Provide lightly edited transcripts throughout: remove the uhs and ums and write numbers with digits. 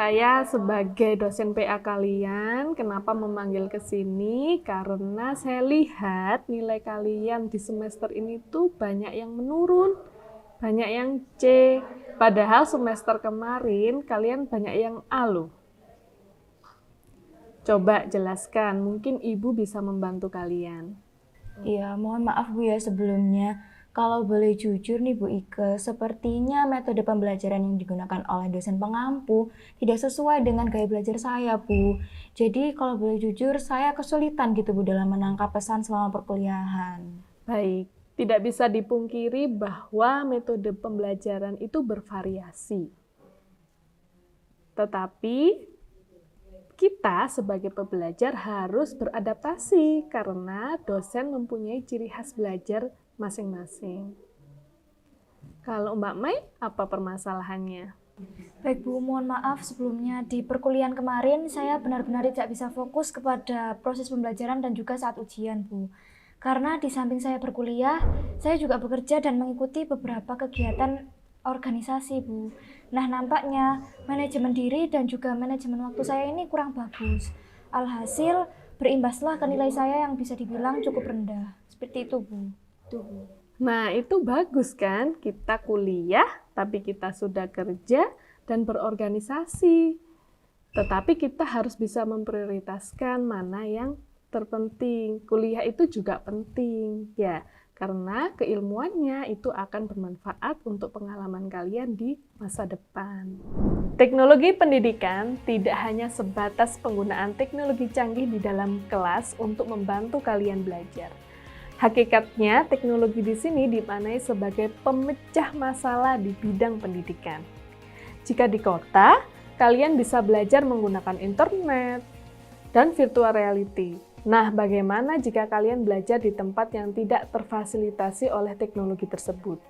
Saya sebagai dosen PA kalian, kenapa memanggil ke sini? Karena saya lihat nilai kalian di semester ini tuh banyak yang menurun, banyak yang C. Padahal semester kemarin kalian banyak yang A loh. Coba jelaskan, mungkin Ibu bisa membantu kalian. Iya, mohon maaf Bu ya sebelumnya. Kalau boleh jujur nih Bu Ike, sepertinya metode pembelajaran yang digunakan oleh dosen pengampu tidak sesuai dengan gaya belajar saya Bu. Jadi kalau boleh jujur, saya kesulitan gitu Bu dalam menangkap pesan selama perkuliahan. Baik, tidak bisa dipungkiri bahwa metode pembelajaran itu bervariasi. Tetapi kita sebagai pembelajar harus beradaptasi karena dosen mempunyai ciri khas belajar masing-masing. Kalau Mbak Mai, apa permasalahannya? Baik Bu, mohon maaf sebelumnya di perkuliahan kemarin saya benar-benar tidak bisa fokus kepada proses pembelajaran dan juga saat ujian Bu. Karena di samping saya berkuliah, saya juga bekerja dan mengikuti beberapa kegiatan organisasi Bu. Nah nampaknya manajemen diri dan juga manajemen waktu saya ini kurang bagus. Alhasil berimbaslah ke nilai saya yang bisa dibilang cukup rendah. Seperti itu Bu. Tuh Bu. Nah, itu bagus kan? Kita kuliah, tapi kita sudah kerja dan berorganisasi. Tetapi kita harus bisa memprioritaskan mana yang terpenting. Kuliah itu juga penting, ya, karena keilmuannya itu akan bermanfaat untuk pengalaman kalian di masa depan. Teknologi pendidikan tidak hanya sebatas penggunaan teknologi canggih di dalam kelas untuk membantu kalian belajar. Hakikatnya, teknologi di sini dimaknai sebagai pemecah masalah di bidang pendidikan. Jika di kota, kalian bisa belajar menggunakan internet dan virtual reality. Nah, bagaimana jika kalian belajar di tempat yang tidak terfasilitasi oleh teknologi tersebut?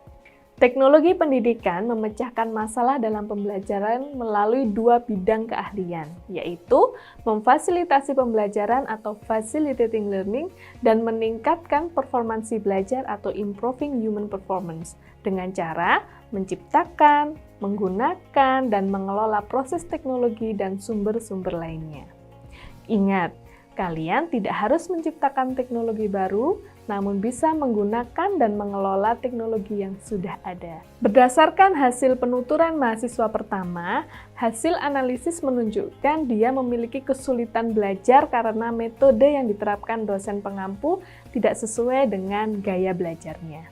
Teknologi pendidikan memecahkan masalah dalam pembelajaran melalui dua bidang keahlian, yaitu memfasilitasi pembelajaran atau facilitating learning dan meningkatkan performansi belajar atau improving human performance dengan cara menciptakan, menggunakan, dan mengelola proses teknologi dan sumber-sumber lainnya. Ingat, kalian tidak harus menciptakan teknologi baru, namun bisa menggunakan dan mengelola teknologi yang sudah ada. Berdasarkan hasil penuturan mahasiswa pertama, hasil analisis menunjukkan dia memiliki kesulitan belajar karena metode yang diterapkan dosen pengampu tidak sesuai dengan gaya belajarnya.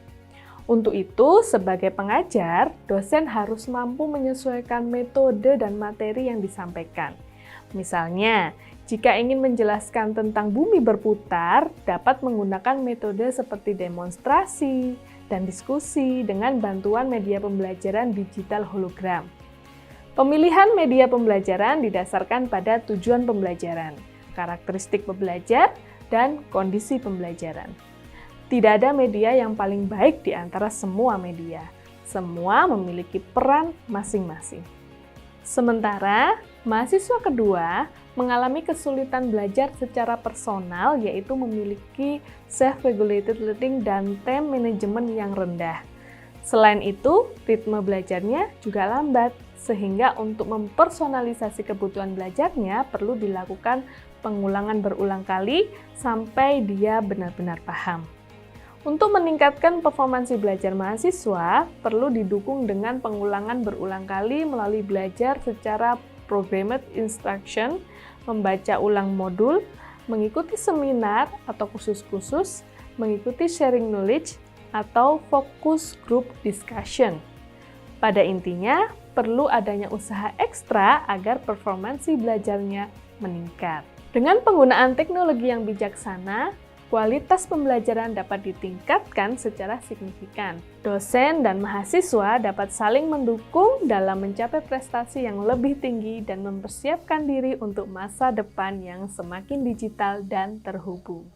Untuk itu, sebagai pengajar, dosen harus mampu menyesuaikan metode dan materi yang disampaikan. Misalnya, jika ingin menjelaskan tentang bumi berputar, dapat menggunakan metode seperti demonstrasi dan diskusi dengan bantuan media pembelajaran digital hologram. Pemilihan media pembelajaran didasarkan pada tujuan pembelajaran, karakteristik pembelajar, dan kondisi pembelajaran. Tidak ada media yang paling baik di antara semua media. Semua memiliki peran masing-masing. Sementara, mahasiswa kedua mengalami kesulitan belajar secara personal, yaitu memiliki self-regulated learning dan time management yang rendah. Selain itu, ritme belajarnya juga lambat, sehingga untuk mempersonalisasi kebutuhan belajarnya perlu dilakukan pengulangan berulang kali sampai dia benar-benar paham. Untuk meningkatkan performansi belajar mahasiswa, perlu didukung dengan pengulangan berulang kali melalui belajar secara programmed instruction, membaca ulang modul, mengikuti seminar atau kursus-kursus, mengikuti sharing knowledge, atau focus group discussion. Pada intinya, perlu adanya usaha ekstra agar performansi belajarnya meningkat. Dengan penggunaan teknologi yang bijaksana, kualitas pembelajaran dapat ditingkatkan secara signifikan. Dosen dan mahasiswa dapat saling mendukung dalam mencapai prestasi yang lebih tinggi dan mempersiapkan diri untuk masa depan yang semakin digital dan terhubung.